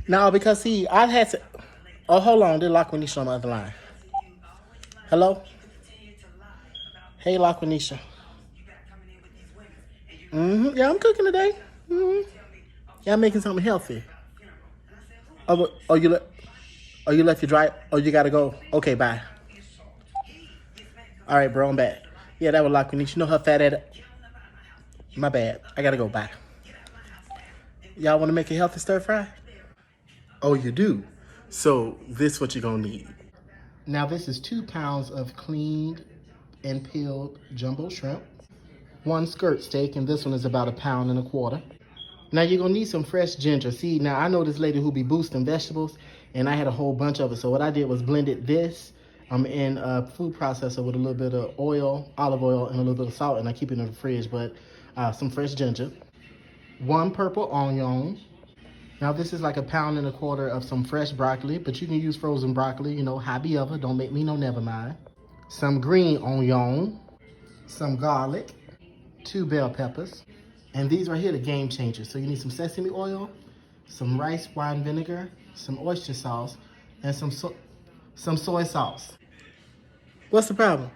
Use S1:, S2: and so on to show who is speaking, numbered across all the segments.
S1: No, because see, I had to. Oh, hold on. They're Laquanisha on the other line. Hello? Hey, Laquanisha. Yeah, I'm cooking today. Yeah, I'm making something healthy. Oh, you left your dry. Oh, you gotta go. Okay, bye. All right, bro, I'm back. Yeah, that was Laquanisha. You know her fat head. My bad. I gotta go. Bye. Y'all want to make a healthy stir fry? Oh, you do? So this what you're gonna need. Now this is 2 pounds of cleaned and peeled jumbo shrimp, 1 skirt steak, and this one is about 1.25 pounds. Now you're gonna need some fresh ginger. See, now I know this lady who be boosting vegetables, and I had a whole bunch of it. So what I did was blended this in a food processor with a little bit of oil, olive oil, and a little bit of salt, and I keep it in the fridge, but some fresh ginger. 1 purple onion. Now this is like 1.25 pounds of some fresh broccoli, but you can use frozen broccoli, you know, hobby ever, don't make me no never mind. Some green onion, some garlic, 2 bell peppers, and these right here the game changers. So you need some sesame oil, some rice wine vinegar, some oyster sauce, and some soy sauce. What's the problem?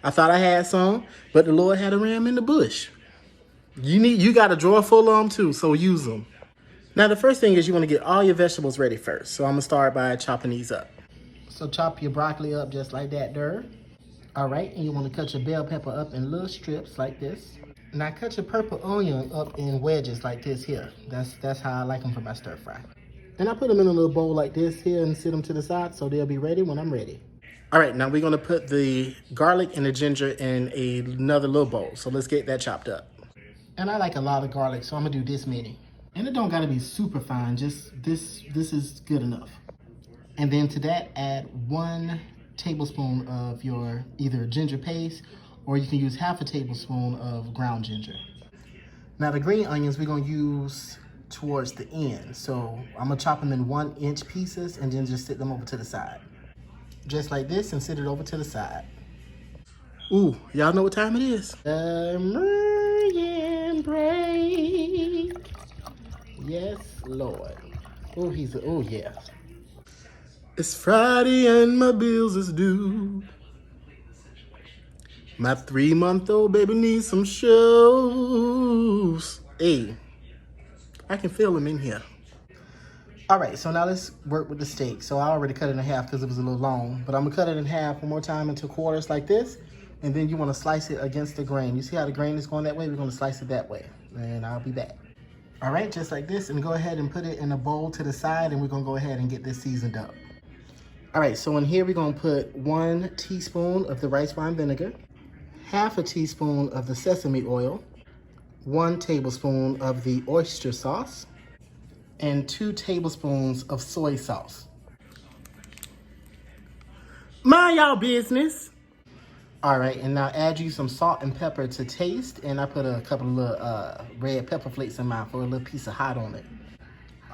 S1: I thought I had some, but the Lord had a ram in the bush. You got a drawer full of them too, so use them. Now the first thing is you want to get all your vegetables ready first. So I'm gonna start by chopping these up. So chop your broccoli up just like that there. All right, and you want to cut your bell pepper up in little strips like this. Now cut your purple onion up in wedges like this here. That's how I like them for my stir fry. And I put them in a little bowl like this here and sit them to the side so they'll be ready when I'm ready. All right, now we're gonna put the garlic and the ginger in another little bowl. So let's get that chopped up. And I like a lot of garlic, so I'm gonna do this many. And it don't gotta be super fine, just this is good enough. And then to that, add 1 tablespoon of your either ginger paste, or you can use half a tablespoon of ground ginger. Now the green onions we're gonna use towards the end. So I'm gonna chop them in 1-inch pieces and then just sit them over to the side. Just like this, and sit it over to the side. Ooh, y'all know what time it is? Break. Yes, Lord. Oh, yeah. It's Friday and my bills is due. My 3-month-old baby needs some shoes. Hey, I can feel them in here. All right, so now let's work with the steak. So I already cut it in half because it was a little long, but I'm gonna cut it in half one more time into quarters like this, and then you wanna slice it against the grain. You see how the grain is going that way? We're gonna slice it that way, and I'll be back. All right, just like this, and go ahead and put it in a bowl to the side, and we're gonna go ahead and get this seasoned up. All right, so in here, we're gonna put 1 teaspoon of the rice wine vinegar, half a teaspoon of the sesame oil, 1 tablespoon of the oyster sauce, and 2 tablespoons of soy sauce. Mind y'all business. All right, and now add you some salt and pepper to taste, and I put a couple of little red pepper flakes in mine for a little piece of hot on it.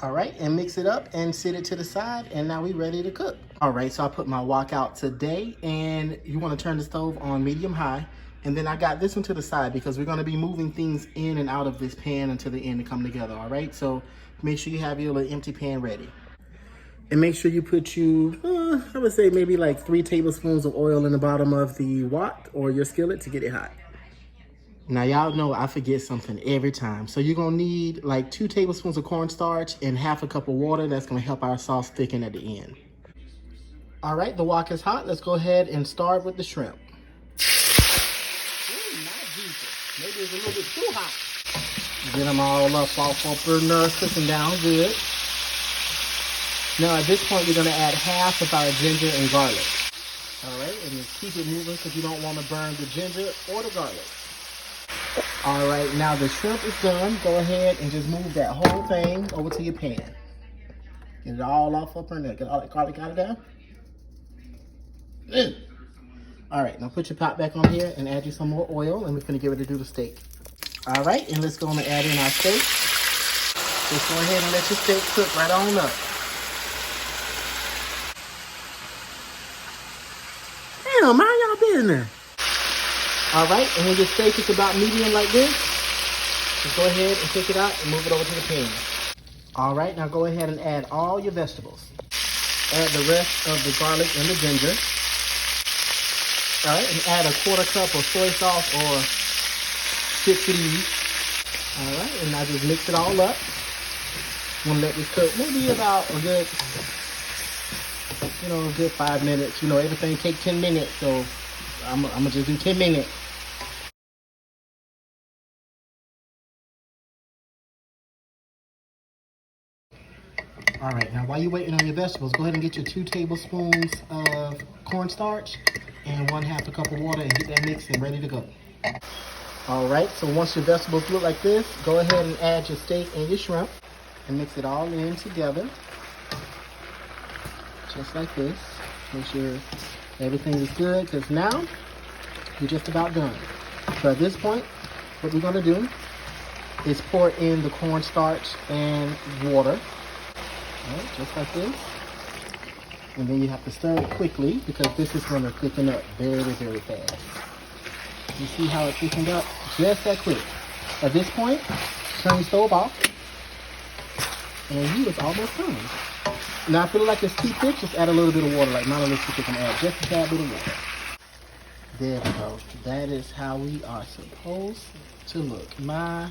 S1: All right, and mix it up and sit it to the side, and now we're ready to cook. All right, so I put my wok out today, and you wanna turn the stove on medium high, and then I got this one to the side because we're gonna be moving things in and out of this pan until the end to come together, all right? So make sure you have your little empty pan ready. And make sure you put I would say maybe like 3 tablespoons of oil in the bottom of the wok or your skillet to get it hot. Now y'all know I forget something every time. So you're gonna need like 2 tablespoons of cornstarch and half a cup of water. That's gonna help our sauce thicken at the end. All right, the wok is hot. Let's go ahead and start with the shrimp. Ooh, my Jesus. Maybe it's a little bit too hot. Get them all up off and cooking down good. Now at this point, you're gonna add half of our ginger and garlic. All right, and just keep it moving because you don't want to burn the ginger or the garlic. All right, now the shrimp is done. Go ahead and just move that whole thing over to your pan. Get it all off up in there. Get all that garlic out of there. All right, now put your pot back on here and add you some more oil, and we're gonna get ready to do the steak. All right, and let's go on and add in our steak. Just go ahead and let your steak cook right on up. Damn, mind y'all business. All right, and when your steak is about medium like this, just go ahead and take it out and move it over to the pan. All right, now go ahead and add all your vegetables. Add the rest of the garlic and the ginger. All right, and add a quarter cup of soy sauce or chips leaves. All right, and now just mix it all up. I'm gonna let this cook maybe about a good, a good 5 minutes. Everything take 10 minutes, so I'm gonna just do 10 minutes. All right, now while you're waiting on your vegetables, go ahead and get your 2 tablespoons of cornstarch and 1/2 cup of water and get that mixed and ready to go. All right, so once your vegetables look like this, go ahead and add your steak and your shrimp and mix it all in together. Just like this. Make sure everything is good, because now you're just about done. So at this point, what we're gonna do is pour in the cornstarch and water. All right, just like this. And then you have to stir it quickly, because this is gonna thicken up very, very fast. You see how it thickened up? Just that quick. At this point, turn your stove off. And he is almost done. Now, I feel like it's too thick, just add a little bit of water, like not a little too thick, and add just a tad bit of water. There we go. That is how we are supposed to look. My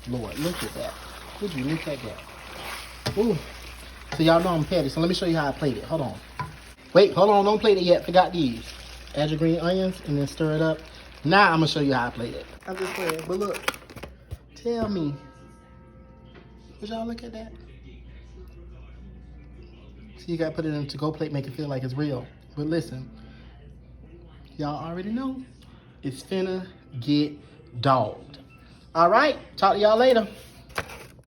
S1: Lord, look at that. Would you look at that? Ooh. So y'all know I'm petty, so let me show you how I plate it. Hold on. Wait, hold on, don't plate it yet. Forgot these. Add your green onions and then stir it up. Now I'm gonna show you how I plate it. I'm just playing, but look. Tell me. Would y'all look at that? See, you gotta put it in a to-go plate, make it feel like it's real. But listen, y'all already know it's finna get dogged. All right, talk to y'all later.